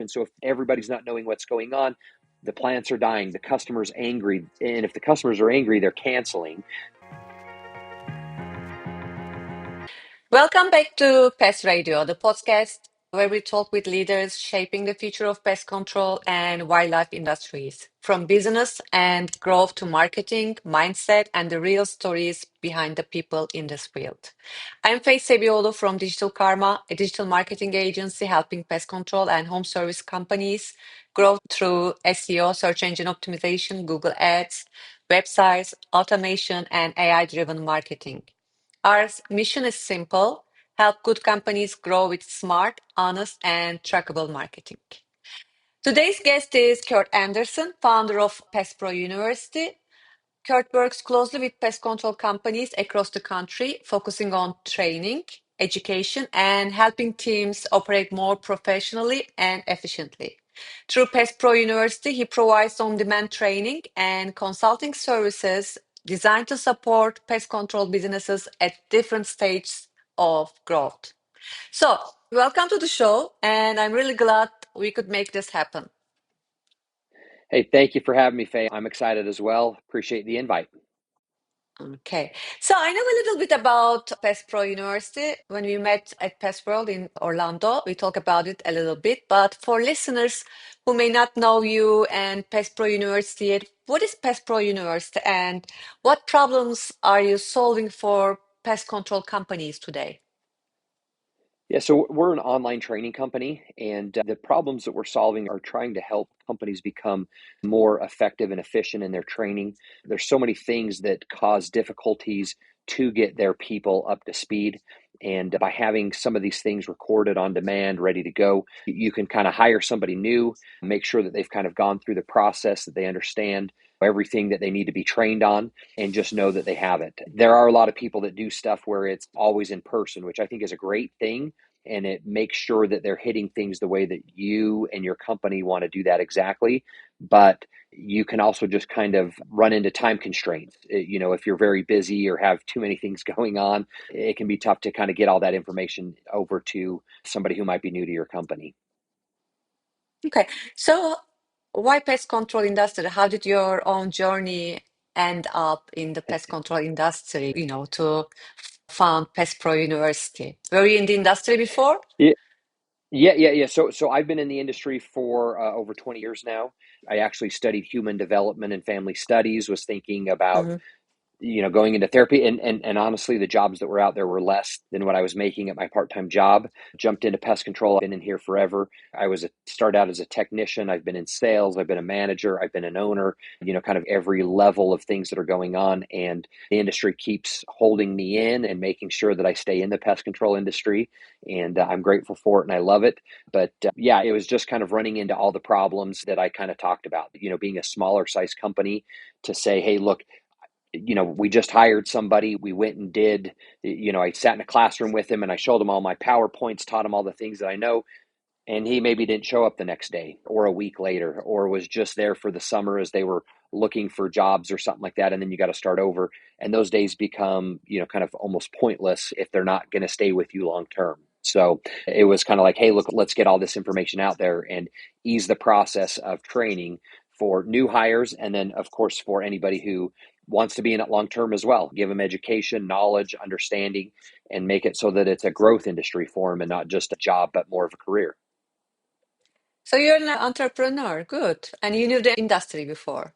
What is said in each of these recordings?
And so if everybody's not knowing what's going on, the plants are dying, the customer's angry. And if the customers are angry, they're canceling. Welcome back to Pest Radio, the podcast where we talk with leaders shaping the future of pest control and wildlife industries, from business and growth to marketing, mindset, and the real stories behind the people in this field. I'm Faye Cebioglu from Digital Karma, a digital marketing agency helping pest control and home service companies grow through SEO, search engine optimization, Google Ads, websites, automation, and AI-driven marketing. Our mission is simple: help good companies grow with smart, honest, and trackable marketing. Today's guest is Kurt Anderson, founder of Pest Pro University. Kurt works closely with pest control companies across the country, focusing on training, education, and helping teams operate more professionally and efficiently. Through Pest Pro University, he provides on-demand training and consulting services designed to support pest control businesses at different stages of growth. So, welcome to the show, and I'm really glad we could make this happen. Hey, thank you for having me, Faye. I'm excited as well. Appreciate the invite. Okay, so I know a little bit about Pest Pro University. When we met at Pest World in Orlando, we talked about it a little bit. But for listeners who may not know you and Pest Pro University yet, what is Pest Pro University and what problems are you solving for pest control companies today? Yeah, so we're an online training company, and the problems that we're solving are trying to help companies become more effective and efficient in their training. There's so many things that cause difficulties to get their people up to speed. And by having some of these things recorded on demand, ready to go, you can kind of hire somebody new, make sure that they've kind of gone through the process, that they understand everything that they need to be trained on, and just know that they have it. There are a lot of people that do stuff where it's always in person, which I think is a great thing, and it makes sure that they're hitting things the way that you and your company want to do that exactly. But you can also just kind of run into time constraints. If you're very busy or have too many things going on, it can be tough to kind of get all that information over to somebody who might be new to your company. Okay, so why pest control industry? How did your own journey end up in the pest control industry, to found Pest Pro University? Were you in the industry before? Yeah, yeah. So I've been in the industry for over 20 years now. I actually studied human development and family studies, was thinking about Mhm. going into therapy, and honestly, the jobs that were out there were less than what I was making at my part-time job. Jumped into pest control. I've been in here forever. Started out as a technician. I've been in sales. I've been a manager. I've been an owner, kind of every level of things that are going on. And the industry keeps holding me in and making sure that I stay in the pest control industry. And I'm grateful for it and I love it. But yeah, it was just kind of running into all the problems that I kind of talked about, being a smaller size company, to say, hey, look, we just hired somebody. We went and did, I sat in a classroom with him and I showed him all my PowerPoints, taught him all the things that I know. And he maybe didn't show up the next day or a week later, or was just there for the summer as they were looking for jobs or something like that. And then you got to start over. And those days become, kind of almost pointless if they're not going to stay with you long term. So it was kind of like, hey, look, let's get all this information out there and ease the process of training for new hires. And then, of course, for anybody who wants to be in it long term as well, give them education, knowledge, understanding, and make it so that it's a growth industry for them and not just a job, but more of a career. So you're an entrepreneur, good. And you knew the industry before.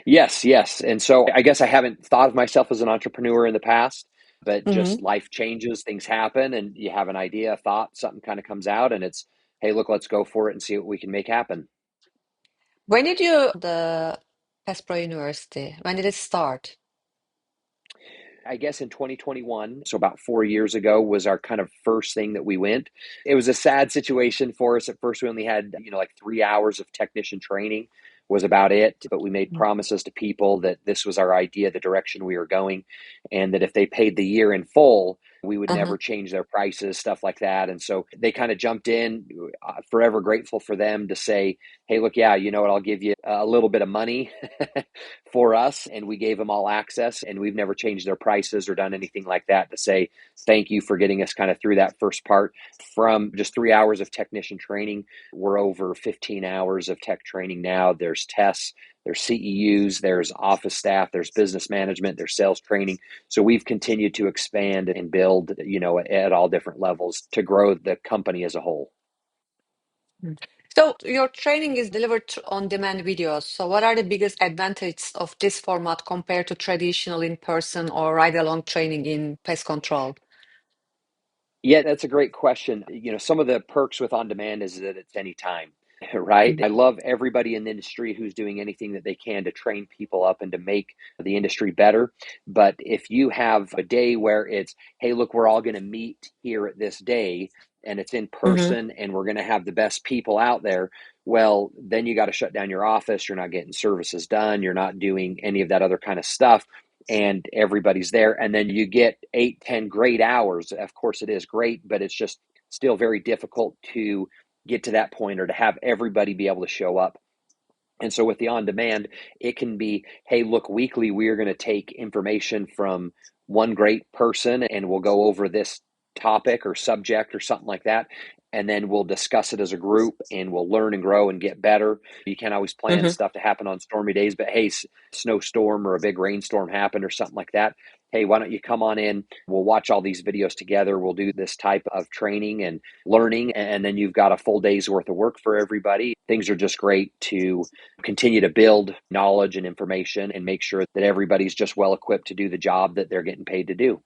Yes, yes. And so I guess I haven't thought of myself as an entrepreneur in the past, but Hmm. just life changes, things happen, and you have an idea, a thought, something kind of comes out, and it's, hey, look, let's go for it and see what we can make happen. When did you the Pest Pro University? When did it start? I guess in 2021, so about 4 years ago, was our kind of first thing that we went. It was a sad situation for us. At first, we only had, like 3 hours of technician training was about it. But we made promises to people that this was our idea, the direction we were going, and that if they paid the year in full, We would Uh-huh. never change their prices, stuff like that. And so they kind of jumped in. Forever grateful for them to say, hey, look, yeah, you know what? I'll give you a little bit of money for us. And we gave them all access, and we've never changed their prices or done anything like that to say thank you for getting us kind of through that first part. From just 3 hours of technician training, we're over 15 hours of tech training now. There's tests, there's CEUs, there's office staff, there's business management, there's sales training. So we've continued to expand and build, at all different levels to grow the company as a whole. Mm. So your training is delivered on demand videos. So what are the biggest advantages of this format compared to traditional in-person or ride-along training in pest control? Yeah, that's a great question. Some of the perks with on demand is that it's anytime, right? Mhm. I love everybody in the industry who's doing anything that they can to train people up and to make the industry better. But if you have a day where it's, hey, look, we're all going to meet here at this day and it's in Mhm. person and we're going to have the best people out there, well, then you got to shut down your office. You're not getting services done. You're not doing any of that other kind of stuff, and everybody's there, and then you get 8, 10 great hours. Of course it is great, but it's just still very difficult to get to that point or to have everybody be able to show up. And so with the on demand, it can be, hey, look, weekly, we are going to take information from one great person and we'll go over this topic or subject or something like that. And then we'll discuss it as a group and we'll learn and grow and get better. You can't always plan Mhm. stuff to happen on stormy days, but hey, snowstorm or a big rainstorm happened or something like that. Hey, why don't you come on in? We'll watch all these videos together. We'll do this type of training and learning. And then you've got a full day's worth of work for everybody. Things are just great to continue to build knowledge and information and make sure that everybody's just well equipped to do the job that they're getting paid to do.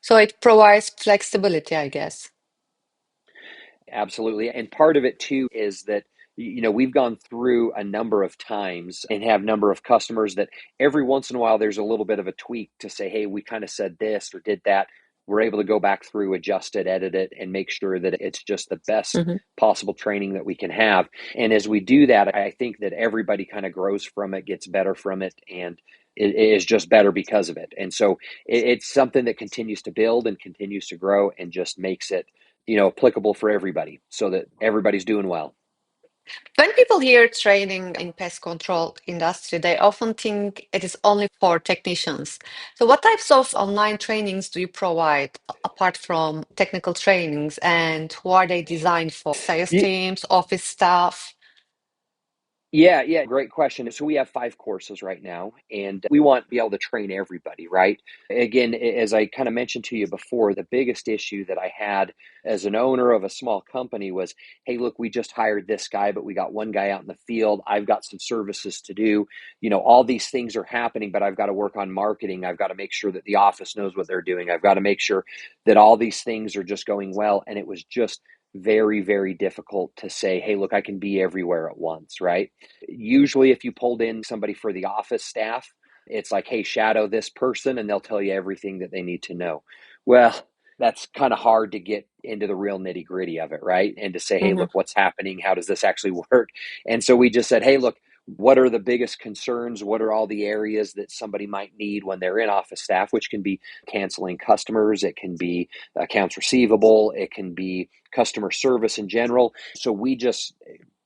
So it provides flexibility, I guess. Absolutely. And part of it too is that we've gone through a number of times and have a number of customers that every once in a while there's a little bit of a tweak to say, hey, we kind of said this or did that. We're able to go back through, adjust it, edit it, and make sure that it's just the best Mhm. possible training that we can have. And as we do that, I think that everybody kind of grows from it, gets better from it, and it is just better because of it. And so it's something that continues to build and continues to grow and just makes it applicable for everybody so that everybody's doing well. When people hear training in pest control industry, they often think it is only for technicians. So what types of online trainings do you provide apart from technical trainings, and who are they designed for? Sales teams, office staff? Yeah, yeah, great question. So we have 5 courses right now, and we want to be able to train everybody, right? Again, as I kind of mentioned to you before, the biggest issue that I had as an owner of a small company was, hey, look, we just hired this guy, but we got one guy out in the field. I've got some services to do. All these things are happening, but I've got to work on marketing. I've got to make sure that the office knows what they're doing. I've got to make sure that all these things are just going well. And it was just very, very difficult to say, hey, look, I can be everywhere at once, right? Usually, if you pulled in somebody for the office staff, it's like, hey, shadow this person, and they'll tell you everything that they need to know. Well, that's kind of hard to get into the real nitty gritty of it, right? And to say, hey, Mhm. look, what's happening? How does this actually work? And so we just said, hey, look, what are the biggest concerns? What are all the areas that somebody might need when they're in office staff, which can be canceling customers, it can be accounts receivable, it can be customer service in general. So we just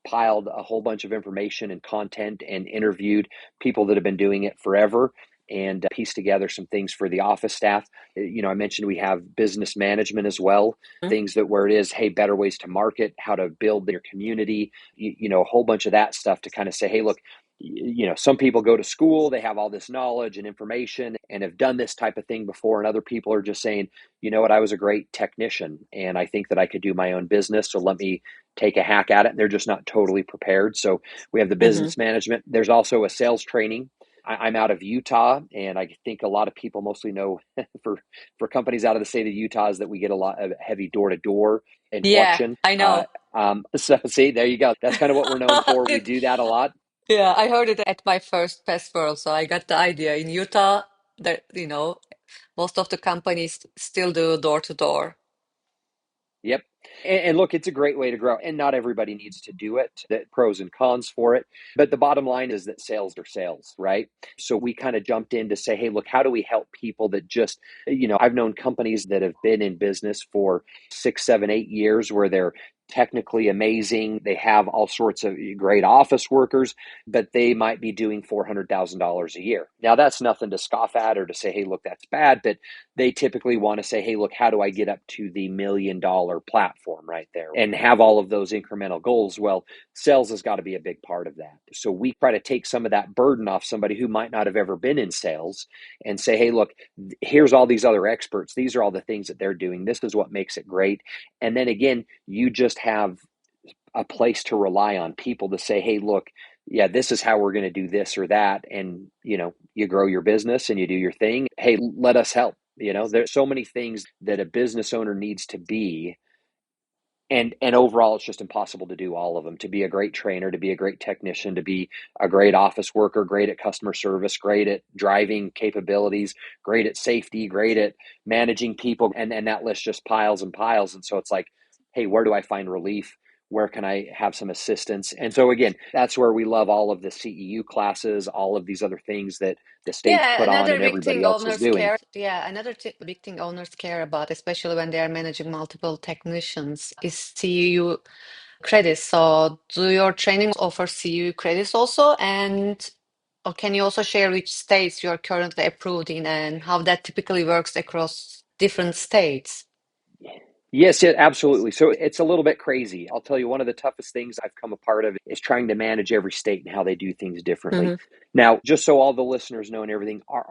piled a whole bunch of information and content and interviewed people that have been doing it forever and pieced together some things for the office staff. I mentioned we have business management as well, things that where it is, hey, better ways to market, how to build their community, a whole bunch of that stuff to kind of say, hey, look, some people go to school, they have all this knowledge and information and have done this type of thing before. And other people are just saying, you know what, I was a great technician and I think that I could do my own business. So let me take a hack at it. And they're just not totally prepared. So we have the Mhm. business management. There's also a sales training. I'm out of Utah, and I think a lot of people mostly know for companies out of the state of Utah is that we get a lot of heavy door to door and Yeah, collection. I know. So see, there you go. That's kind of what we're known for. We It- do that a lot. yeah, I heard it at my first Pest World, so I got the idea. In Utah, that most of the companies still do door to door. Yep. And look, it's a great way to grow, and not everybody needs to do it. The pros and cons for it. But the bottom line is that sales are sales, right? So we kind of jumped in to say, hey, look, how do we help people that just, I've known companies that have been in business for 6, 7, 8 years where they're technically amazing. They have all sorts of great office workers, but they might be doing $400,000 a year. Now, that's nothing to scoff at or to say, hey, look, that's bad. But they typically want to say, hey, look, how do I get up to the $1 million platform right there and have all of those incremental goals? Well, sales has got to be a big part of that. So we try to take some of that burden off somebody who might not have ever been in sales and say, hey, look, here's all these other experts. These are all the things that they're doing. This is what makes it great. And then again, you just have a place to rely on people to say, hey, look, yeah, this is how we're going to do this or that. And, you grow your business and you do your thing. Hey, let us help. There's so many things that a business owner needs to be. And overall, it's just impossible to do all of them. To be a great trainer, to be a great technician, to be a great office worker, great at customer service, great at driving capabilities, great at safety, great at managing people. And that list just piles and piles. And so it's like, hey, where do I find relief? Where can I have some assistance? And so again, that's where we love all of the CEU classes, all of these other things that the states Yeah, put on another and big everybody thing else is owners doing. care. Yeah, another big thing owners care about, especially when they are managing multiple technicians, is CEU credits. So, do your trainings offer CEU credits also? And or can you also share which states you are currently approved in and how that typically works across different states? Yes, yeah, absolutely. So it's a little bit crazy. I'll tell you, one of the toughest things I've come a part of is trying to manage every state and how they do things differently. Hmm. Now, just so all the listeners know and everything, our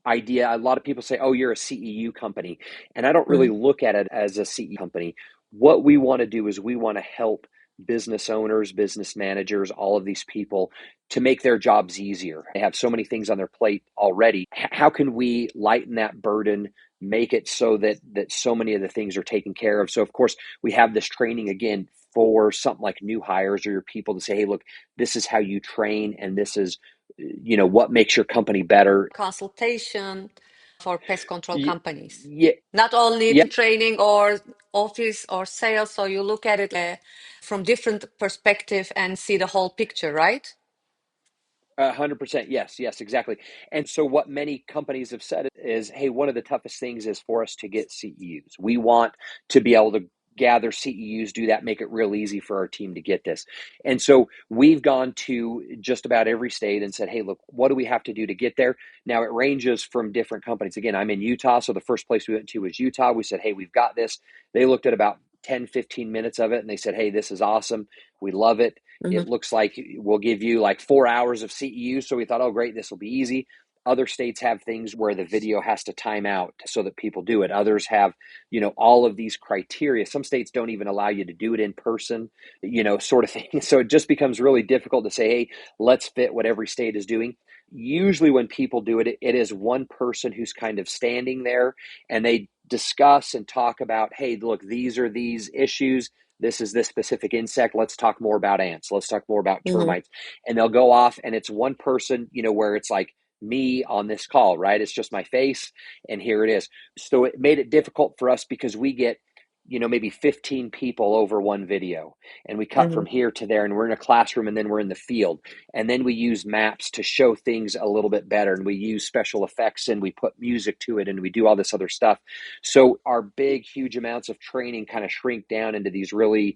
idea, a lot of people say, oh, you're a CEU company. And I don't really Hmm. look at it as a CEU company. What we want to do is we want to help business owners, business managers, all of these people to make their jobs easier. They have so many things on their plate already. How can we lighten that burden, make it so that so many of the things are taken care of? So of course, we have this training again for something like new hires or your people to say, hey, look, this is how you train and this is what makes your company better. Consultation for pest control companies, Yeah, not only yeah, training or office or sales. So you look at it from different perspective and see the whole picture, right? 100%. Yes, yes, exactly. And so what many companies have said is, hey, one of the toughest things is for us to get CEUs. We want to be able to gather CEUs, do that, make it real easy for our team to get this. And so we've gone to just about every state and said, hey, look, what do we have to do to get there? Now it ranges from different companies. Again, I'm in Utah. So the first place we went to was Utah. We said, hey, we've got this. They looked at about 10, 15 minutes of it and they said, hey, this is awesome. We love it. Hmm. It looks like we'll give you like 4 hours of CEU. So we thought, oh, great, this will be easy. Other states have things where the video has to time out so that people do it. Others have, all of these criteria. Some states don't even allow you to do it in person, sort of thing. So it just becomes really difficult to say, hey, let's fit what every state is doing. Usually when people do it, it is one person who's kind of standing there and they discuss and talk about, hey, look, these are these issues. This is this specific insect. Let's talk more about ants. Let's talk more about Hmm. termites. And they'll go off and it's one person, where it's like me on this call, right? It's just my face and here it is. So it made it difficult for us because we get, maybe 15 people over one video and we cut Hmm. from here to there and we're in a classroom and then we're in the field. And then we use maps to show things a little bit better and we use special effects and we put music to it and we do all this other stuff. So our big, huge amounts of training kind of shrink down into these really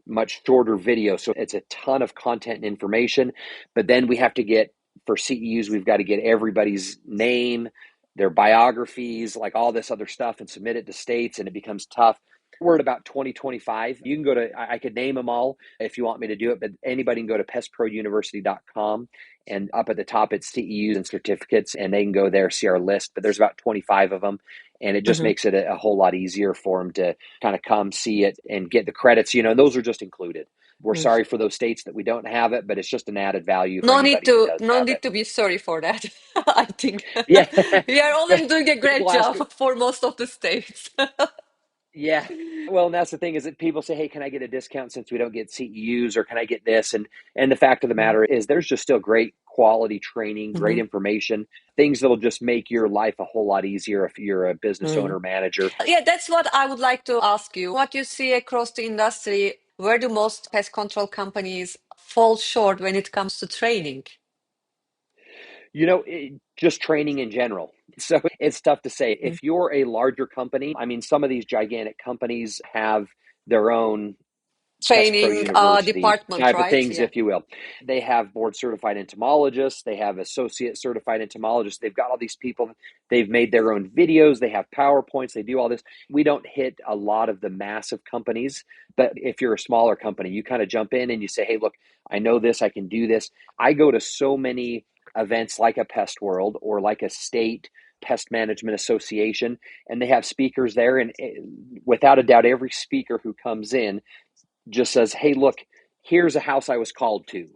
much shorter videos. So it's a ton of content and information. But then we have to get, for CEUs, we've got to get everybody's name, their biographies, like all this other stuff and submit it to states. And it becomes tough. We're at about 2025. You can go to, I could name them all if you want me to do it, but anybody can go to pestprouniversity.com and up at the top, it's CEUs and certificates, and they can go there, see our list. But there's about 25 of them. And it just Hmm. makes it a whole lot easier for them to kind of come see it and get the credits, and those are just included. We're sorry for those states that we don't have it, but it's just an added value for anybody who does No have need it. to be sorry for that. I think Yeah. we are already doing a great People ask, job for most of the states. Yeah. Well, and that's the thing is that people say, "Hey, can I get a discount since we don't get CEUs, or can I get this?" And the fact of the matter is, there's just still great quality training, great Mm-hmm. information, things that'll just make your life a whole lot easier if you're a business owner, manager. Yeah, that's what I would like to ask you. What you see across the industry, where do most pest control companies fall short when it comes to training? Just training in general. So it's tough to say. Mhm. If you're a larger company, I mean, some of these gigantic companies have their own Pest Pro Training University department, type of right? things, Yeah. if you will. They have board certified entomologists, they have associate certified entomologists. They've got all these people. They've made their own videos, they have PowerPoints, they do all this. We don't hit a lot of the massive companies, but if you're a smaller company, you kind of jump in and you say, "Hey, look, I know this, I can do this." I go to so many events like a Pest World or like a state pest management association, and they have speakers there, and without a doubt, every speaker who comes in just says, "Hey, look, here's a house I was called to,"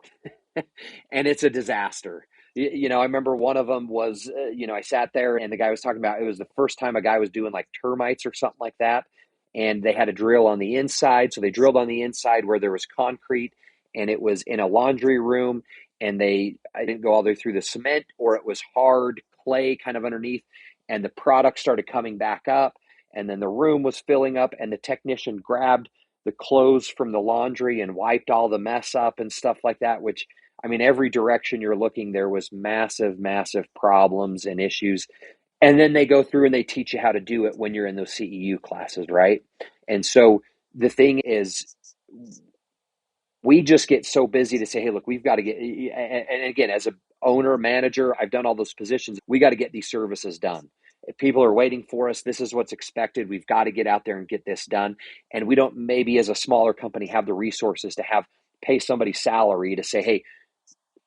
and it's a disaster. I remember one of them was, I sat there and the guy was talking about it was the first time a guy was doing like termites or something like that. And they had a drill on the inside. So they drilled on the inside where there was concrete, and it was in a laundry room. And I didn't go all the way through the cement, or it was hard clay kind of underneath. And the product started coming back up. And then the room was filling up, and the technician grabbed the clothes from the laundry and wiped all the mess up and stuff like that, which, I mean, every direction you're looking, there was massive, massive problems and issues. And then they go through and they teach you how to do it when you're in those CEU classes, right? And so the thing is, we just get so busy to say, "Hey, look, we've got to get," and again, as a owner, manager, I've done all those positions. We got to get these services done. If people are waiting for us, this is what's expected. We've got to get out there and get this done. And we don't, maybe as a smaller company, have the resources to pay somebody salary to say, "Hey,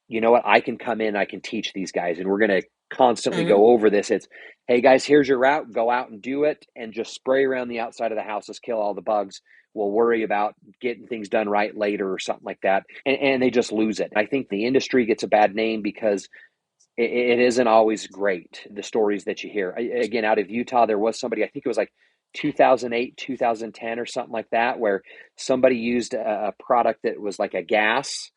you know what? I can come in, I can teach these guys, and we're going to constantly Mhm. go over this." It's, "Hey guys, here's your route. Go out and do it, and just spray around the outside of the houses, kill all the bugs. We'll worry about getting things done right later," or something like that. And they just lose it. I think the industry gets a bad name because it isn't always great, the stories that you hear. Again, out of Utah, there was somebody, I think it was like 2008, 2010 or something like that, where somebody used a product that was like a gas,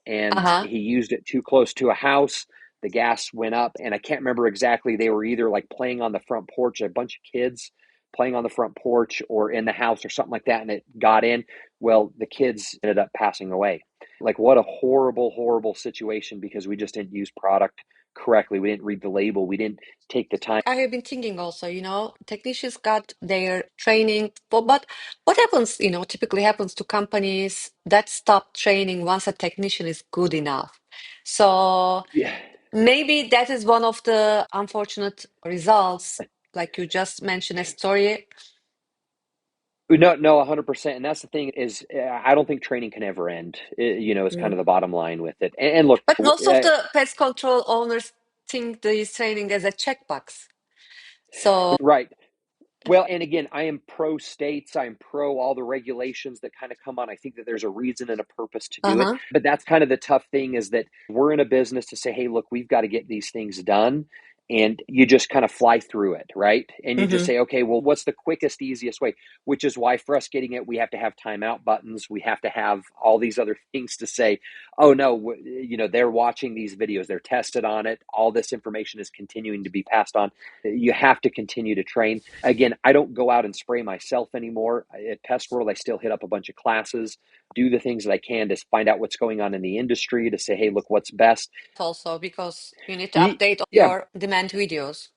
and Uh-huh. he used it too close to a house. The gas went up, and I can't remember exactly. They were either like playing on the front porch, a bunch of kids playing on the front porch, or in the house or something like that, and it got in. Well, the kids ended up passing away. Like, what a horrible, horrible situation, because we just didn't use product correctly. We didn't read the label. We didn't take the time. I have been thinking also, technicians got their training, but what happens, typically happens to companies that stop training once a technician is good enough. So Yeah. maybe that is one of the unfortunate results, like you just mentioned a story. No, no, 100%. And that's the thing is, I don't think training can ever end. Is kind Mm. of the bottom line with it. And look, But most of the pest control owners think this training as a checkbox. So, right. Well, and again, I am pro states. I'm pro all the regulations that kind of come on. I think that there's a reason and a purpose to do it. uh-huh. But that's kind of the tough thing, is that we're in a business to say, "Hey, look, we've got to get these things done." And you just kind of fly through it, right? And you just Hmm. say, "Okay, well, what's the quickest, easiest way?" Which is why for us getting it, we have to have timeout buttons. We have to have all these other things to say, "Oh, no, they're watching these videos. They're tested on it. All this information is continuing to be passed on." You have to continue to train. Again, I don't go out and spray myself anymore. At Pest World, I still hit up a bunch of classes, do the things that I can to find out what's going on in the industry, to say, "Hey, look, what's best." Also because you need to update Yeah, your demand videos.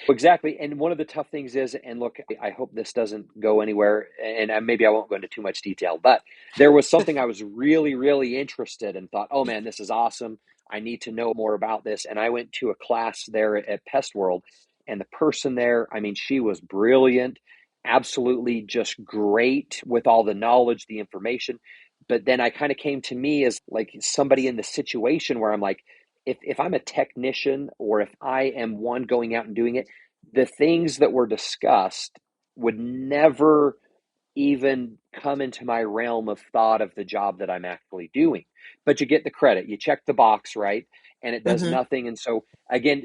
exactly. And one of the tough things is, and look, I hope this doesn't go anywhere, and maybe I won't go into too much detail, but there was something I was really, really interested in, thought, "Oh man, this is awesome. I need to know more about this." And I went to a class there at Pest World, and the person there, I mean, she was brilliant, absolutely just great with all the knowledge, the information. But then I kind of came to me as like somebody in the situation where I'm like, if I'm a technician, or if I am one going out and doing it, the things that were discussed would never even come into my realm of thought of the job that I'm actually doing. But you get the credit, you check the box, right? and it does Mm-hmm. nothing. And so again,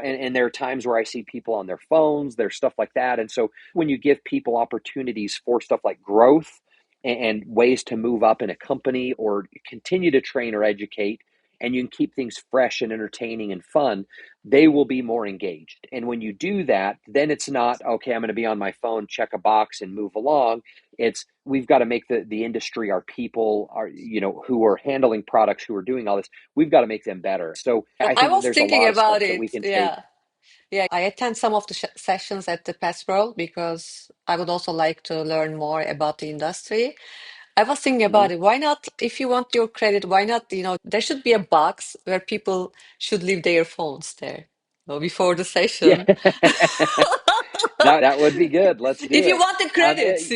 and there are times where I see people on their phones, there's stuff like that. And so when you give people opportunities for stuff like growth and ways to move up in a company or continue to train or educate, and you can keep things fresh and entertaining and fun, they will be more engaged. And when you do that, then it's not, okay, I'm going to be on my phone, check a box and move along. It's, we've got to make the industry, our people, our, who are handling products, who are doing all this, we've got to make them better. So I I think that was there's a thinking lot of about steps that we it. can take. Yeah. Yeah, I attend some of the sessions at the Pest Pro because I would also like to learn more about the industry. I was thinking Mhm. about it. Why not, if you want your credit, why not, there should be a box where people should leave their phones there, before the Yeah, session. that would be good. Let's If do you it. want the credits.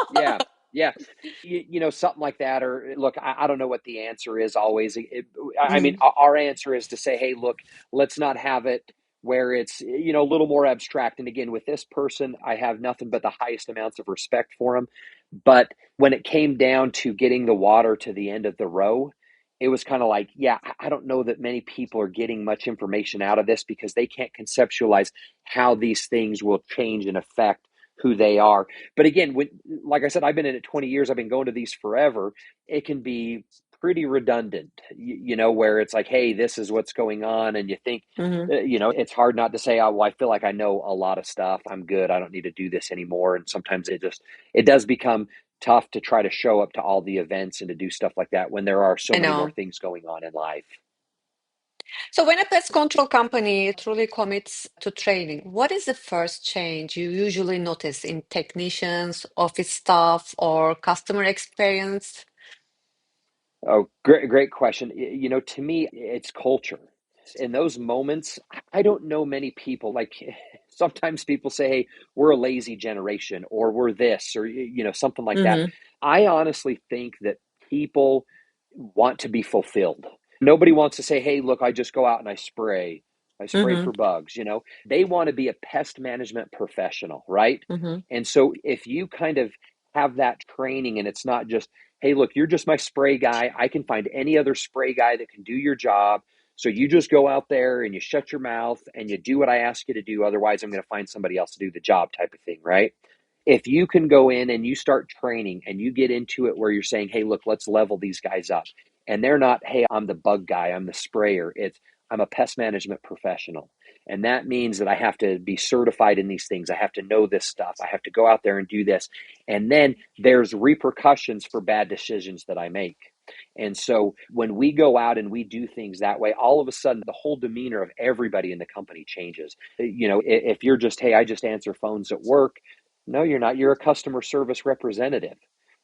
Yeah, yeah. Something like that. Or look, I don't know what the answer is always. I mean, Mm, our answer is to say, hey, look, let's not have it where it's, a little more abstract. And again, with this person, I have nothing but the highest amounts of respect for him. But when it came down to getting the water to the end of the row, it was kind of like, yeah, I don't know that many people are getting much information out of this because they can't conceptualize how these things will change and affect who they are. But again, like I said, I've been in it 20 years. I've been going to these forever. It can be pretty redundant, where it's like, hey, this is what's going on. And you think, mhm. it's hard not to say, oh, well, I feel like I know a lot of stuff. I'm good. I don't need to do this anymore. And sometimes it does become tough to try to show up to all the events and to do stuff like that when there are so I many more know. things going on in life. So when a pest control company truly commits to training, what is the first change you usually notice in technicians, office staff, or customer experience? Oh, great question. To me, it's culture. In those moments, I don't know many people. Like sometimes people say, hey, we're a lazy generation, or we're this, or, something like that. Mm-hmm. I honestly think that people want to be fulfilled. Nobody wants to say, hey, look, I just go out and I spray. I spray Mm-hmm. for bugs. They want to be a pest management professional, right? Mm-hmm. And so if you kind of have that training and it's not just, hey, look, you're just my spray guy. I can find any other spray guy that can do your job. So you just go out there and you shut your mouth and you do what I ask you to do. Otherwise, I'm going to find somebody else to do the job type of thing, right? If you can go in and you start training and you get into it where you're saying, hey, look, let's level these guys up. And they're not, hey, I'm the bug guy, I'm the sprayer. It's, I'm a pest management professional. And that means that I have to be certified in these things. I have to know this stuff. I have to go out there and do this. And then there's repercussions for bad decisions that I make. And so when we go out and we do things that way, all of a sudden the whole demeanor of everybody in the company changes. If you're just, hey, I just answer phones at work, no, you're not. You're a customer service representative.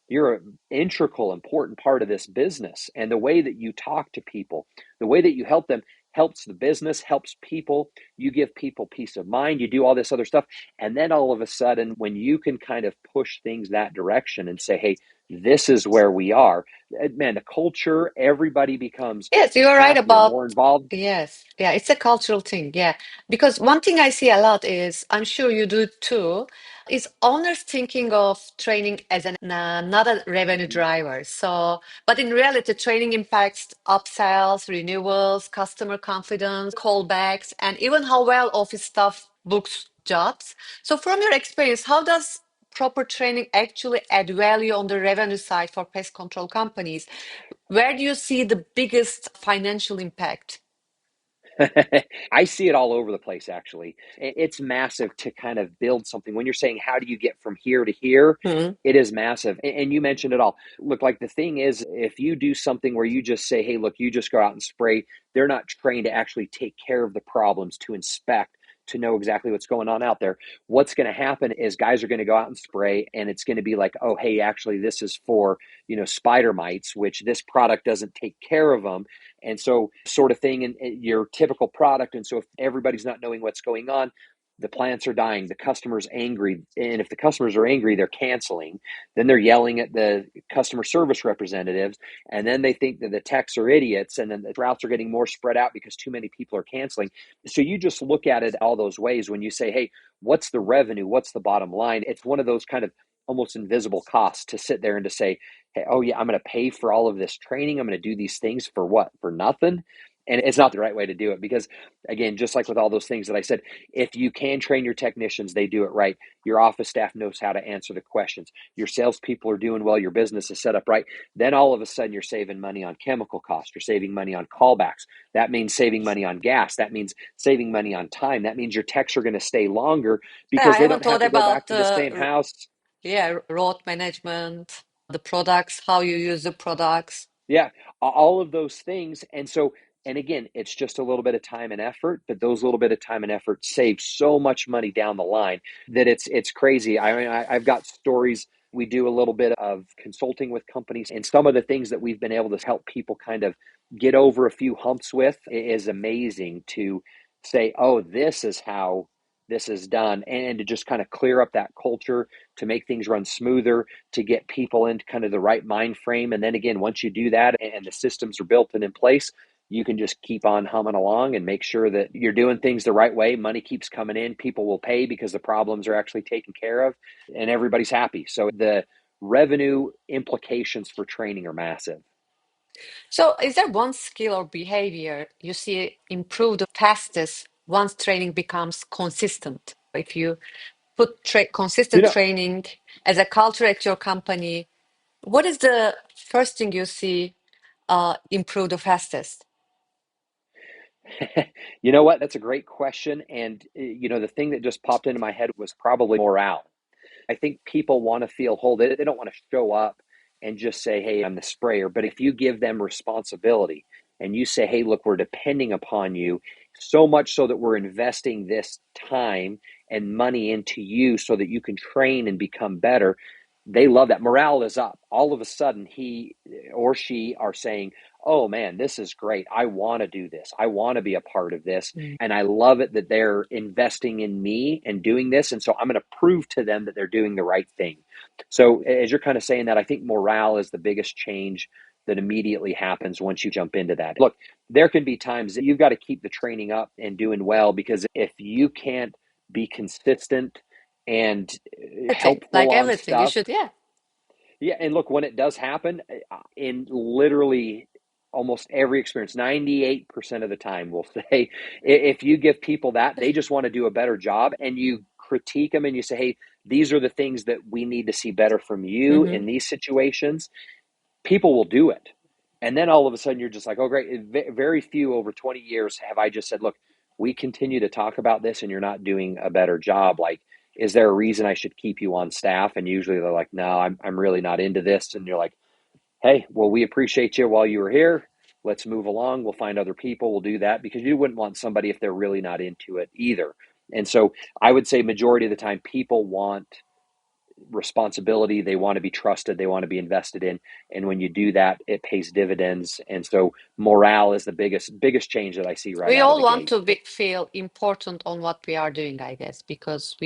You're an integral, important part of this business. And the way that you talk to people, the way that you help them helps the business, helps people. You give people peace of mind. You do all this other stuff. And then all of a sudden, when you can kind of push things that direction and say, hey, this is where we are, man, the culture, everybody becomes Yes, you are right happier, about, more involved. yes. Yeah, it's a cultural thing. Yeah. Because one thing I see a lot is, I'm sure you do too, is owners thinking of training as not a revenue driver. So, but in reality, training impacts upsells, renewals, customer confidence, callbacks, and even how well office staff books jobs. So, from your experience, how does proper training actually add value on the revenue side for pest control companies? Where do you see the biggest financial impact? I see it all over the place, actually. It's massive to kind of build something. When you're saying, how do you get from here to here? Hmm. It is massive. And you mentioned it all. Look, like the thing is, if you do something where you just say, hey, look, you just go out and spray, they're not trained to actually take care of the problems, to inspect, to know exactly what's going on out there. What's going to happen is guys are going to go out and spray, and it's going to be like, oh, hey, actually, this is for, spider mites, which this product doesn't take care of them, and so sort of thing in your typical product. And so if everybody's not knowing what's going on, the plants are dying, the customer's angry, and if the customers are angry, they're canceling. Then they're yelling at the customer service representatives, and then they think that the techs are idiots, and then the routes are getting more spread out because too many people are canceling. So you just look at it all those ways when you say, hey, what's the revenue, what's the bottom line? It's one of those kind of almost invisible costs to sit there and to say, hey, oh yeah, I'm going to pay for all of this training, I'm going to do these things for what? For nothing. And it's not the right way to do it because, again, just like with all those things that I said, if you can train your technicians, they do it right. Your office staff knows how to answer the questions. Your salespeople are doing well. Your business is set up right. Then all of a sudden you're saving money on chemical costs. You're saving money on callbacks. That means saving money on gas. That means saving money on time. That means your techs are going to stay longer Yeah, because I they haven't don't have thought to go about back to the same house. road management, the products, how you use the products. Yeah, all of those things. And so, and again, it's just a little bit of time and effort, but those little bit of time and effort save so much money down the line that it's crazy. I mean, I've got stories. We do a little bit of consulting with companies, and some of the things that we've been able to help people kind of get over a few humps with is amazing to say, oh, this is how this is done, and to just kind of clear up that culture to make things run smoother, to get people into kind of the right mind frame. And then again, once you do that and the systems are built and in place, you can just keep on humming along and make sure that you're doing things the right way. Money keeps coming in. People will pay because the problems are actually taken care of and everybody's happy. So the revenue implications for training are massive. So, is there one skill or behavior you see improve the fastest once training becomes consistent? If you put You consistent know, training as a culture at your company, what is the first thing you see improve the fastest? you know what? That's a great question. And, the thing that just popped into my head was probably morale. I think people want to feel whole. They don't want to show up and just say, hey, I'm the sprayer. But if you give them responsibility and you say, hey, look, we're depending upon you so much so that we're investing this time and money into you so that you can train and become better, they love that. Morale is up. All of a sudden, he or she are saying, oh man, this is great. I want to do this. I want to be a part of this. Mm. And I love it that they're investing in me and doing this. And so I'm going to prove to them that they're doing the right thing. So, as you're kind of saying that, I think morale is the biggest change that immediately happens once you jump into that. Look, there can be times that you've got to keep the training up and doing well because if you can't be consistent and Everything, helpful like on everything, you stuff, should, yeah. yeah, and look, when it does happen, in literally almost every experience, 98% of the time, we'll say, if you give people that, they just want to do a better job, and you critique them and you say, hey, these are the things that we need to see better from you Hmm. in these situations, people will do it. And then all of a sudden, you're just like, oh, great. Very few over 20 years have I just said, look, we continue to talk about this and you're not doing a better job. Like, is there a reason I should keep you on staff? And usually they're like, no, I'm really not into this. And you're like, hey, well, we appreciate you while you were here. Let's move along. We'll find other people. We'll do that because you wouldn't want somebody if they're really not into it either. And so I would say majority of the time people want responsibility. They want to be trusted. They want to be invested in. And when you do that, it pays dividends. And so morale is the biggest change that I see right We out of all the want gate. to feel important on what we are doing, I guess, because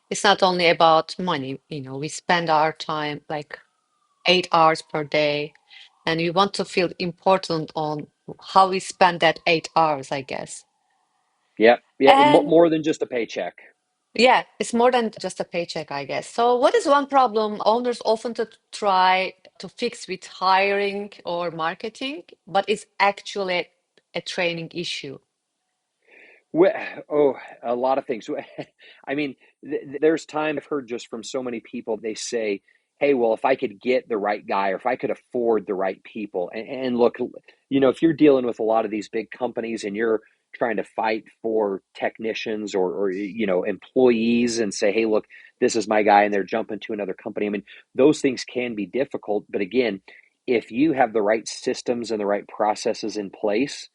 it's not only about money, we spend our time like 8 hours per day, and we want to feel important on how we spend that 8 hours, I guess. Yeah, yeah, And more than just a paycheck. yeah, it's more than just a paycheck, I guess. So, what is one problem owners often to try to fix with hiring or marketing, but it's actually a training issue? Well, oh, a lot of things. I mean, there's time I've heard just from so many people. They say, "Hey, well, if I could get the right guy, or if I could afford the right people," and look, if you're dealing with a lot of these big companies and you're trying to fight for technicians or employees and say, "Hey, look, this is my guy," and they're jumping to another company. I mean, those things can be difficult. But again, if you have the right systems and the right processes in place,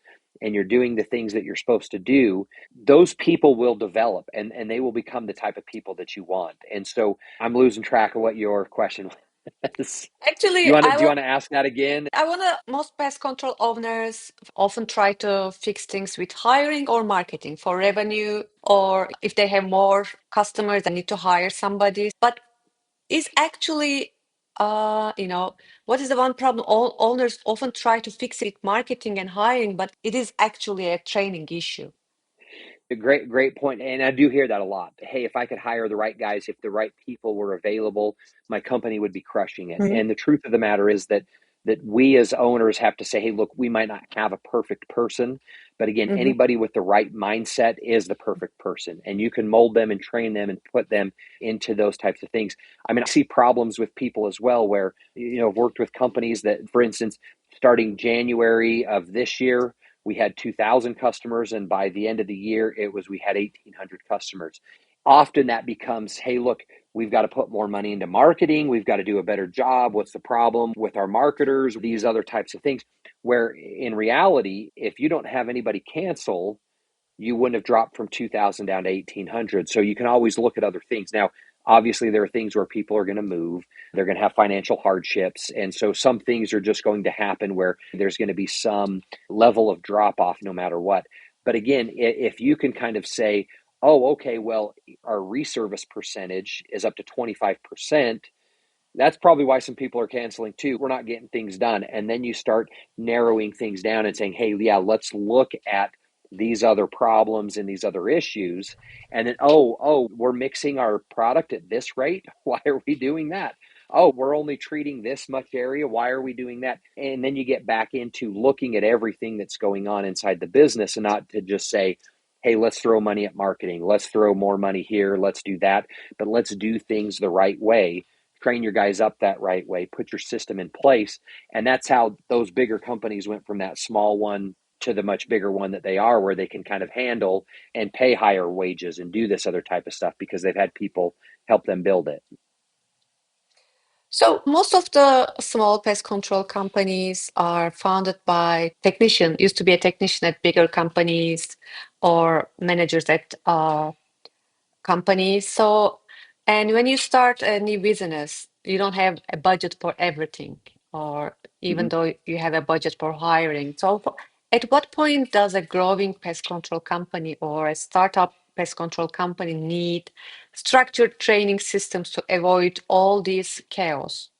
and you're doing the things that you're supposed to do, those people will develop and they will become the type of people that you want. And so I'm losing track of what your question was. Actually, Do you want to ask that again? I want to, most pest control owners often try to fix things with hiring or marketing for revenue, or if they have more customers, they need to hire somebody. But is actually, what is the one problem? All owners often try to fix it with marketing and hiring, but it is actually a training issue. A great point. And I do hear that a lot. Hey, if I could hire the right guys, if the right people were available, my company would be crushing it. Mhm. And the truth of the matter is that that we as owners have to say, hey, look, we might not have a perfect person, but again, Mm-hmm. anybody with the right mindset is the perfect person, and you can mold them and train them and put them into those types of things. I mean, I see problems with people as well where, I've worked with companies that, for instance, starting January of this year, we had 2,000 customers, and by the end of the year, we had 1,800 customers. Often that becomes, hey, look, we've got to put more money into marketing. We've got to do a better job. What's the problem with our marketers? These other types of things. Where in reality, if you don't have anybody cancel, you wouldn't have dropped from 2,000 down to 1,800. So you can always look at other things. Now, obviously, there are things where people are going to move. They're going to have financial hardships. And so some things are just going to happen where there's going to be some level of drop off no matter what. But again, if you can kind of say, oh, okay, well, our reservice percentage is up to 25%, that's probably why some people are canceling too. We're not getting things done. And then you start narrowing things down and saying, hey, yeah, let's look at these other problems and these other issues. And then, we're mixing our product at this rate. Why are we doing that? Oh, we're only treating this much area. Why are we doing that? And then you get back into looking at everything that's going on inside the business and not to just say, hey, let's throw money at marketing. Let's throw more money here. Let's do that. But let's do things the right way, train your guys up that right way, put your system in place. And that's how those bigger companies went from that small one to the much bigger one that they are, where they can kind of handle and pay higher wages and do this other type of stuff because they've had people help them build it. So most of the small pest control companies are founded by technician, used to be a technician at bigger companies or managers at companies. So, and when you start a new business, you don't have a budget for everything, or even Mhm. though you have a budget for hiring. So, at what point does a growing pest control company or a startup pest control company need structured training systems to avoid all this chaos?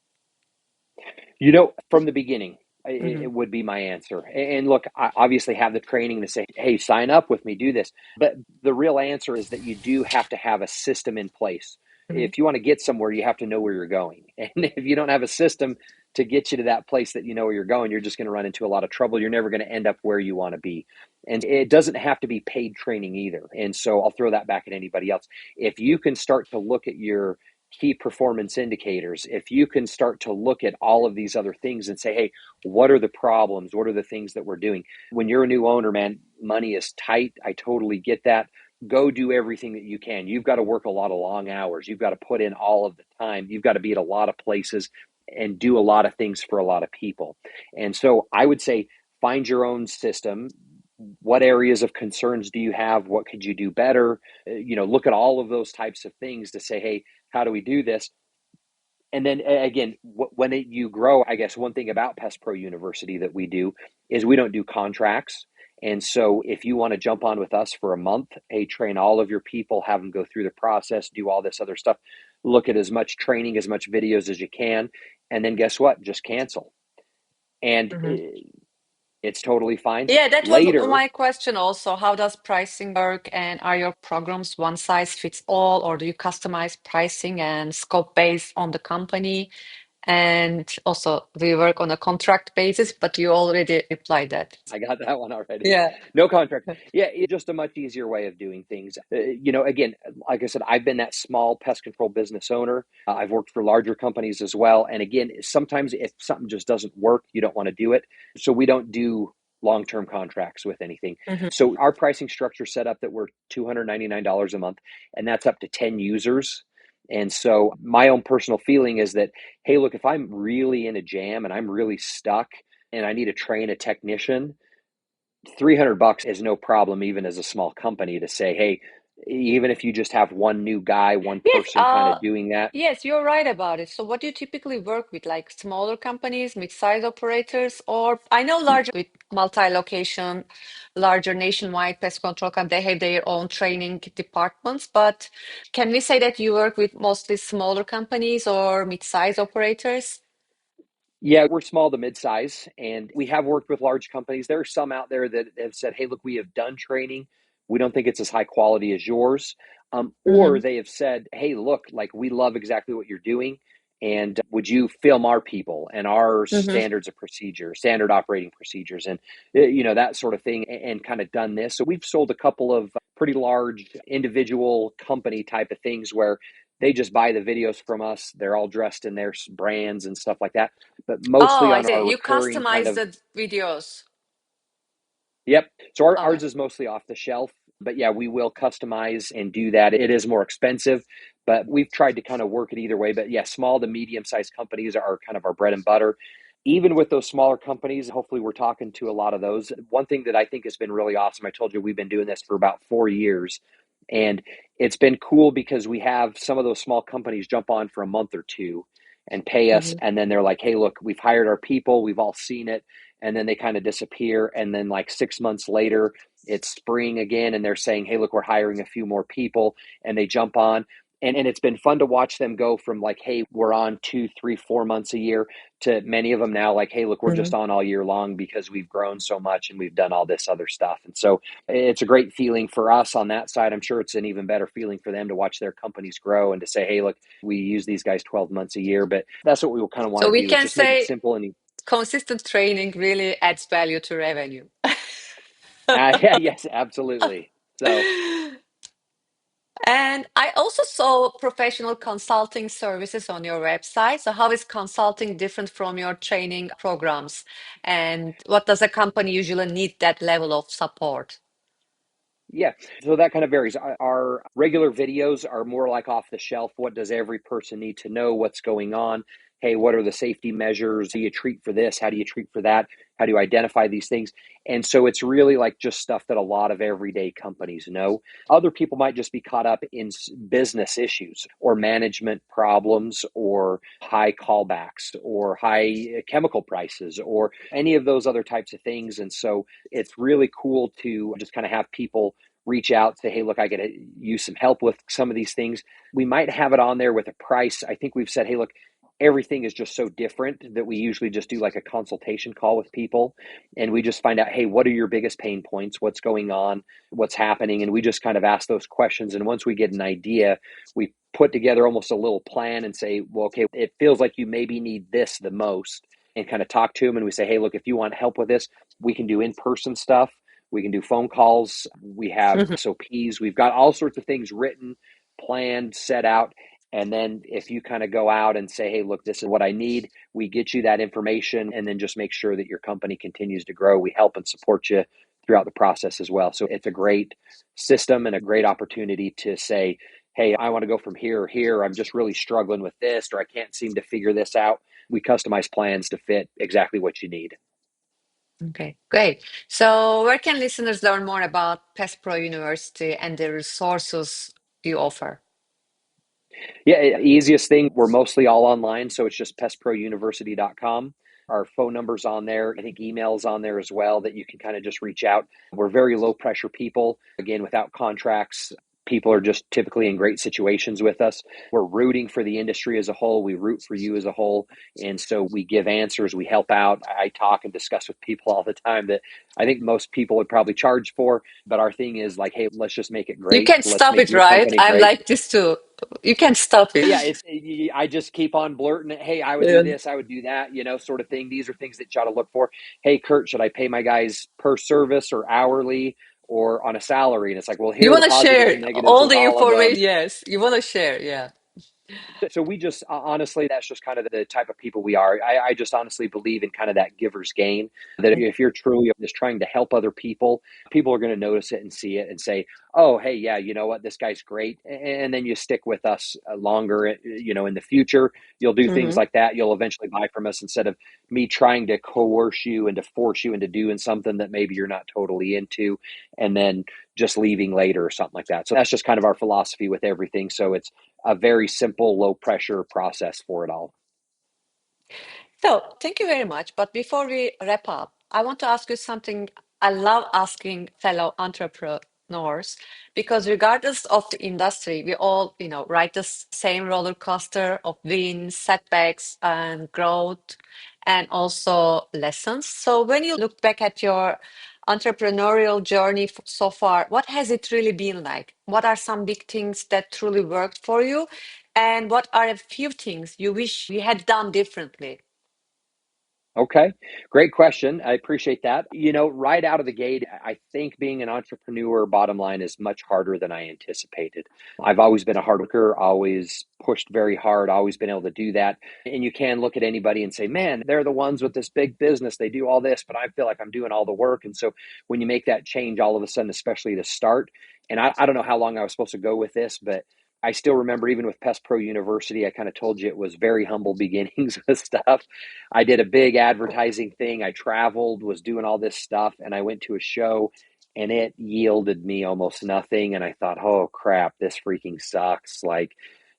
From the beginning, Hmm. it would be my answer. And look, I obviously have the training to say, hey, sign up with me, do this. But the real answer is that you do have to have a system in place. Hmm. If you want to get somewhere, you have to know where you're going. And if you don't have a system to get you to that place that you know where you're going, you're just going to run into a lot of trouble. You're never going to end up where you want to be. And it doesn't have to be paid training either. And so I'll throw that back at anybody else. If you can start to look at your key performance indicators, if you can start to look at all of these other things and say, hey, what are the problems? What are the things that we're doing? When you're a new owner, man, money is tight. I totally get that. Go do everything that you can. You've got to work a lot of long hours. You've got to put in all of the time. You've got to be at a lot of places and do a lot of things for a lot of people. And so I would say find your own system. What areas of concerns do you have? What could you do better? Look at all of those types of things to say, hey, how do we do this? And then again, when you grow, I guess one thing about Pest Pro University that we do is we don't do contracts. And so if you want to jump on with us for a month, hey, train all of your people, have them go through the process, do all this other stuff, look at as much training, as much videos as you can. And then guess what? Just cancel. And it's totally fine. Yeah, that was Later, my question also. How does pricing work, and are your programs one size fits all, or do you customize pricing and scope based on the company? And also, do you work on a contract basis? But you already replied that. I got that one already. Yeah. No contract. Yeah, it's just a much easier way of doing things. Again, like I said, I've been that small pest control business owner. I've worked for larger companies as well. And again, sometimes if something just doesn't work, you don't want to do it. So we don't do long-term contracts with anything. Hmm. So our pricing structure set up that we're $299 a month, and that's up to 10 users. And so my own personal feeling is that, hey, look, if I'm really in a jam and I'm really stuck and I need to train a technician, $300 is no problem, even as a small company, to say, hey, even if you just have one new guy, one Yes, person kind of doing that. yes, you're right about it. So what do you typically work with, like smaller companies, mid-size operators, or I know larger with multi-location, larger nationwide pest control company, they have their own training departments, but can we say that you work with mostly smaller companies or mid-size operators? Yeah, we're small to mid-size, and we have worked with large companies. There are some out there that have said, hey, look, we have done training. We don't think it's as high quality as yours. Or Hmm. they have said, hey, look, like we love exactly what you're doing. And would you film our people and our Hmm. standards of procedure, standard operating procedures, and that sort of thing, and kind of done this. So we've sold a couple of pretty large individual company type of things where they just buy the videos from us. They're all dressed in their brands and stuff like that, but Oh, mostly I on our see. You recurring kind customize of. the videos. Yep. So ours Okay. is mostly off the shelf, but yeah, we will customize and do that. It is more expensive, but we've tried to kind of work it either way. But yeah, small to medium sized companies are kind of our bread and butter. Even with those smaller companies, hopefully we're talking to a lot of those. One thing that I think has been really awesome, I told you we've been doing this for about 4 years, and it's been cool because we have some of those small companies jump on for a month or two and pay us. Hmm. And then they're like, hey, look, we've hired our people, we've all seen it, and then they kind of disappear. And then like 6 months later, it's spring again, and they're saying, hey, look, we're hiring a few more people, and they jump on. And it's been fun to watch them go from like, hey, we're on 2, 3, 4 months a year, to many of them now like, hey, look, we're just Hmm. on all year long because we've grown so much and we've done all this other stuff. And so it's a great feeling for us on that side. I'm sure it's an even better feeling for them to watch their companies grow and to say, hey, look, we use these guys 12 months a year. But that's what we will kind of want So to we do, is can just make it say simple and consistent training really adds value to revenue. yeah, yes, absolutely. So, And I also saw professional consulting services on your website. So, how is consulting different from your training programs? And what does a company usually need that level of support? yeah, so that kind of varies. Our regular videos are more like off the shelf. What does every person need to know? What's going on? Hey, what are the safety measures? Do you treat for this? How do you treat for that? How do you identify these things? And so it's really like just stuff that a lot of everyday companies know. Other people might just be caught up in business issues or management problems or high callbacks or high chemical prices or any of those other types of things. And so it's really cool to just kind of have people reach out, say, hey, look, I could use some help with some of these things. We might have it on there with a price. I think we've said, hey, look, everything is just so different that we usually just do like a consultation call with people, and we just find out, hey, what are your biggest pain points? What's going on? What's happening? And we just kind of ask those questions. And once we get an idea, we put together almost a little plan and say, well, okay, it feels like you maybe need this the most, and kind of talk to them. And we say, hey, look, if you want help with this, we can do in-person stuff. We can do phone calls. We have Mhm. SOPs. We've got all sorts of things written, planned, set out. And then if you kind of go out and say, hey, look, this is what I need, we get you that information and then just make sure that your company continues to grow. We help and support you throughout the process as well. So it's a great system and a great opportunity to say, hey, I want to go from here or here. I'm just really struggling with this, or I can't seem to figure this out. We customize plans to fit exactly what you need. Okay, great. So, where can listeners learn more about Pest Pro University and the resources you offer? Yeah, easiest thing, we're mostly all online, so it's just pestprouniversity.com. Our phone number's on there. I think email's on there as well that you can kind of just reach out. We're very low pressure people. Again, without contracts, people are just typically in great situations with us. We're rooting for the industry as a whole. We root for you as a whole. And so we give answers, we help out. I talk and discuss with people all the time that I think most people would probably charge for. But our thing is like, hey, let's just make it You great. can Let's stop make it, your right? company I'm great. like this too. You can stop it. Yeah, it's I just keep on blurting it. Hey, I would do Yeah. this, I would do that, sort of thing. These are things that you ought to look for. Hey, Kurt, should I pay my guys per service or hourly or on a salary? And it's like, well, You here are the want to positives share and negatives all of the all of them. information. Yes, you want to share. Yeah. So we just honestly, that's just kind of the type of people we are. I just honestly believe in kind of that giver's gain. That if you're truly just trying to help other people are going to notice it and see it and say, "Oh, hey, yeah, you know what, this guy's great." And then you stick with us longer. In the future, you'll do things Hmm. like that. You'll eventually buy from us instead of me trying to coerce you and to force you into doing something that maybe you're not totally into, and then just leaving later or something like that. So that's just kind of our philosophy with everything. So it's a very simple, low pressure process for it all. So, thank you very much. But before we wrap up, I want to ask you something I love asking fellow entrepreneurs because regardless of the industry, we all, ride the same roller coaster of wins, setbacks, and growth, and also lessons. So, when you look back at your entrepreneurial journey so far, what has it really been like? What are some big things that truly worked for you? And what are a few things you wish you had done differently? Okay, great question. I appreciate that. Right out of the gate, I think being an entrepreneur, bottom line, is much harder than I anticipated. I've always been a hard worker, always pushed very hard, always been able to do that. And you can look at anybody and say, man, they're the ones with this big business. They do all this, but I feel like I'm doing all the work. And so when you make that change all of a sudden, especially to start, and I don't know how long I was supposed to go with this, but I still remember even with Pest Pro University, I kind of told you it was very humble beginnings with stuff. I did a big advertising thing. I traveled, was doing all this stuff, and I went to a show and it yielded me almost nothing. And I thought, oh crap, this freaking sucks. Like,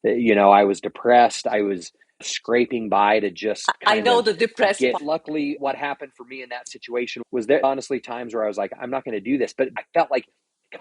I was depressed. I was scraping by to just I kind know of the depressed get. part. Luckily, what happened for me in that situation was there honestly times where I was like, I'm not going to do this, but I felt like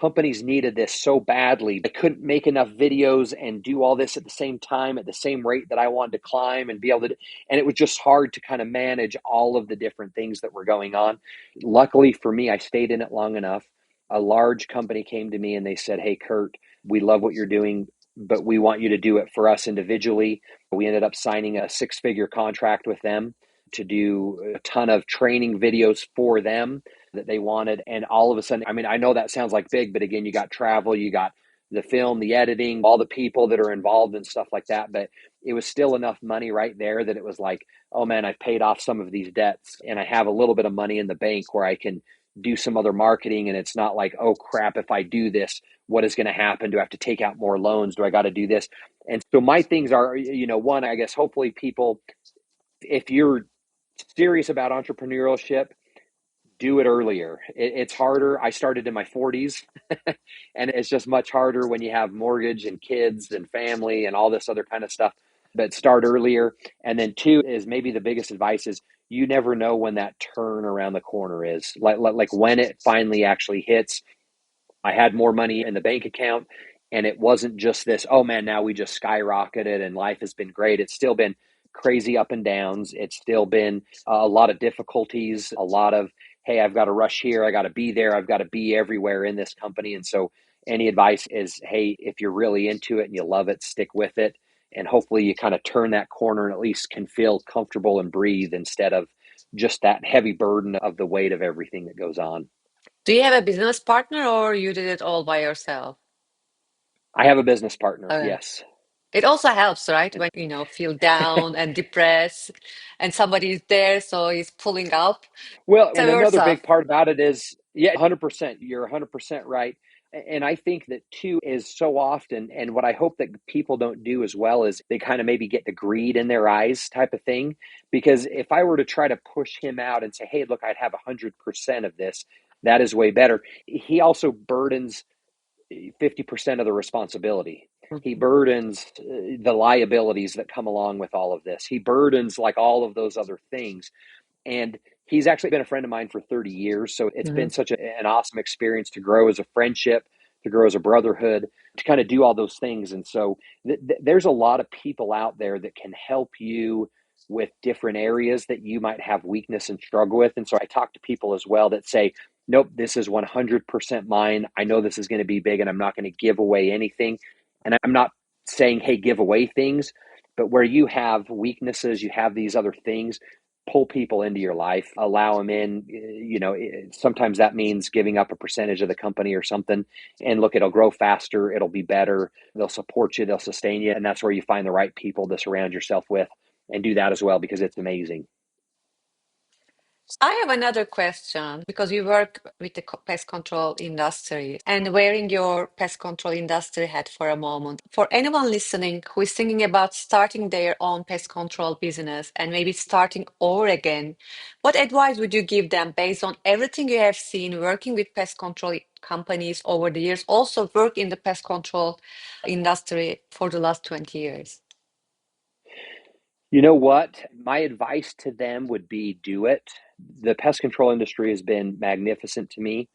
companies needed this so badly. I couldn't make enough videos and do all this at the same time at the same rate that I wanted to climb and be able to, and it was just hard to kind of manage all of the different things that were going on. Luckily for me, I stayed in it long enough. A large company came to me and they said, hey, Kurt, we love what you're doing, but we want you to do it for us individually. We ended up signing a six-figure contract with them to do a ton of training videos for them that they wanted. And all of a sudden, I mean, I know that sounds like big, but again, you got travel, you got the film, the editing, all the people that are involved and stuff like that. But it was still enough money right there that it was like, oh man, I've paid off some of these debts and I have a little bit of money in the bank where I can do some other marketing. And it's not like, oh crap, if I do this, what is going to happen? Do I have to take out more loans? Do I got to do this? And so my things are, one, I guess, hopefully people, if you're serious about entrepreneurship, do it earlier. It's harder. I started in my 40s, and it's just much harder when you have mortgage and kids and family and all this other kind of stuff. But start earlier. And then two is maybe the biggest advice is you never know when that turn around the corner is. Like when it finally actually hits. I had more money in the bank account, and it wasn't just this, oh man, now we just skyrocketed and life has been great. It's still been crazy up and downs. It's still been a lot of difficulties, a lot of, hey, I've got to rush here. I got to be there. I've got to be everywhere in this company. And so any advice is, hey, if you're really into it and you love it, stick with it. And hopefully you kind of turn that corner and at least can feel comfortable and breathe instead of just that heavy burden of the weight of everything that goes on. Do you have a business partner or you did it all by yourself? I have a business partner. Uh, Yes. it also helps, right? And When feel down and depressed and somebody is there, so he's pulling up. well, So and another versa. big part about it is, yeah, 100%. You're 100% right. And I think that too is so often, and what I hope that people don't do as well is they kind of maybe get the greed in their eyes type of thing. Because if I were to try to push him out and say, hey, look, I'd have 100% of this, that is way better. He also burdens 50% of the responsibility. He Mhm. burdens the liabilities that come along with all of this. He burdens like all of those other things. And he's actually been a friend of mine for 30 years. So it's been Mhm. such an awesome experience to grow as a friendship, to grow as a brotherhood, to kind of do all those things. And so there's a lot of people out there that can help you with different areas that you might have weakness and struggle with. And so I talk to people as well that say, nope, this is 100% mine. I know this is going to be big and I'm not going to give away anything. And I'm not saying, hey, give away things, but where you have weaknesses, you have these other things, pull people into your life, allow them in. Sometimes that means giving up a percentage of the company or something. And look, it'll grow faster, it'll be better, they'll support you, they'll sustain you. And that's where you find the right people to surround yourself with and do that as well because it's amazing. I have another question because you work with the pest control industry and wearing your pest control industry hat for a moment. For anyone listening who is thinking about starting their own pest control business and maybe starting over again, what advice would you give them based on everything you have seen working with pest control companies over the years, also work in the pest control industry for the last 20 years? You know what? My advice to them would be do it. The pest control industry has been magnificent to me,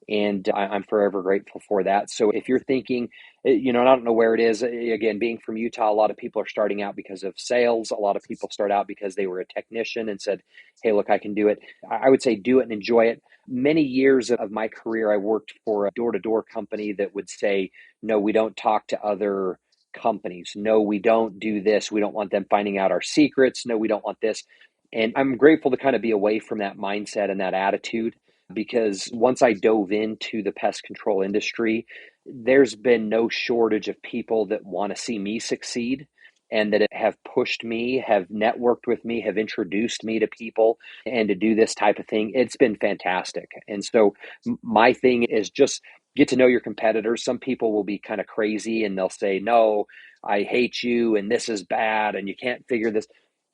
and I'm forever grateful for that. So if you're thinking, and I don't know where it is, again, being from Utah, a lot of people are starting out because of sales. A lot of people start out because they were a technician and said, hey, look, I can do it. I would say do it and enjoy it. Many years of my career, I worked for a door to door company that would say, no, we don't talk to other companies. No, we don't do this. We don't want them finding out our secrets. No, we don't want this. And I'm grateful to kind of be away from that mindset and that attitude, because once I dove into the pest control industry, there's been no shortage of people that want to see me succeed and that have pushed me, have networked with me, have introduced me to people and to do this type of thing. It's been fantastic. And so my thing is just get to know your competitors. Some people will be kind of crazy and they'll say, no, I hate you and this is bad and you can't figure this.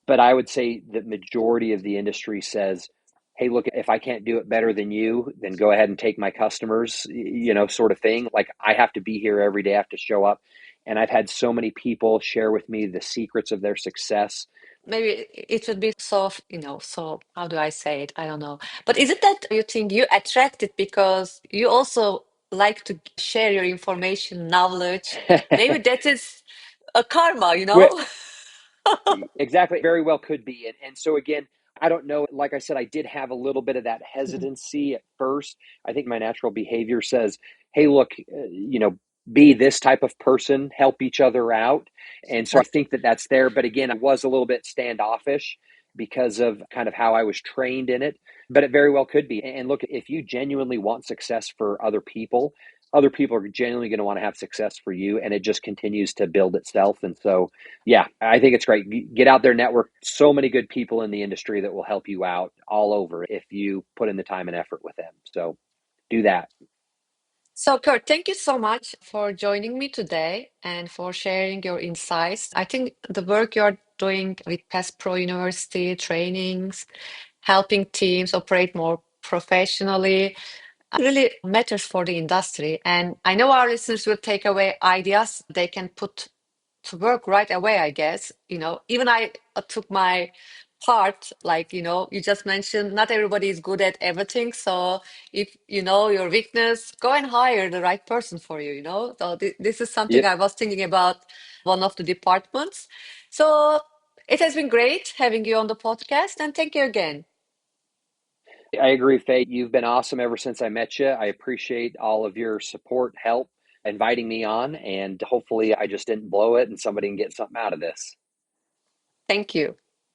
But I would say the majority of the industry says, hey, look, if I can't do it better than you, then go ahead and take my customers, sort of thing. Like I have to be here every day, I have to show up. And I've had so many people share with me the secrets of their success. Maybe it would be so, so how do I say it? I don't know. But is it that you think you attract it because you also like to share your information, knowledge? Maybe that is a karma, you Well, know? exactly. Very well could be. And so again, I don't know. Like I said, I did have a little bit of that hesitancy at first. I think my natural behavior says, hey, look, be this type of person, help each other out. And so I think that that's there. But again, I was a little bit standoffish because of kind of how I was trained in it. But it very well could be. And look, if you genuinely want success for other people are genuinely going to want to have success for you. And it just continues to build itself. And so yeah, I think it's great. Get out there, network. So many good people in the industry that will help you out all over if you put in the time and effort with them. So do that. So, Kurt, thank you so much for joining me today and for sharing your insights. I think the work you're doing with Pest Pro University trainings, helping teams operate more professionally, really matters for the industry. And I know our listeners will take away ideas they can put to work right away, I guess. Even I took my part, like, you just mentioned, not everybody is good at everything. So if you know your weakness, go and hire the right person for you. So this is something Yep. I was thinking about one of the departments. So it has been great having you on the podcast, and thank you again. I agree, Faye. You've been awesome ever since I met you. I appreciate all of your support, help, inviting me on, and hopefully I just didn't blow it and somebody can get something out of this. Thank you.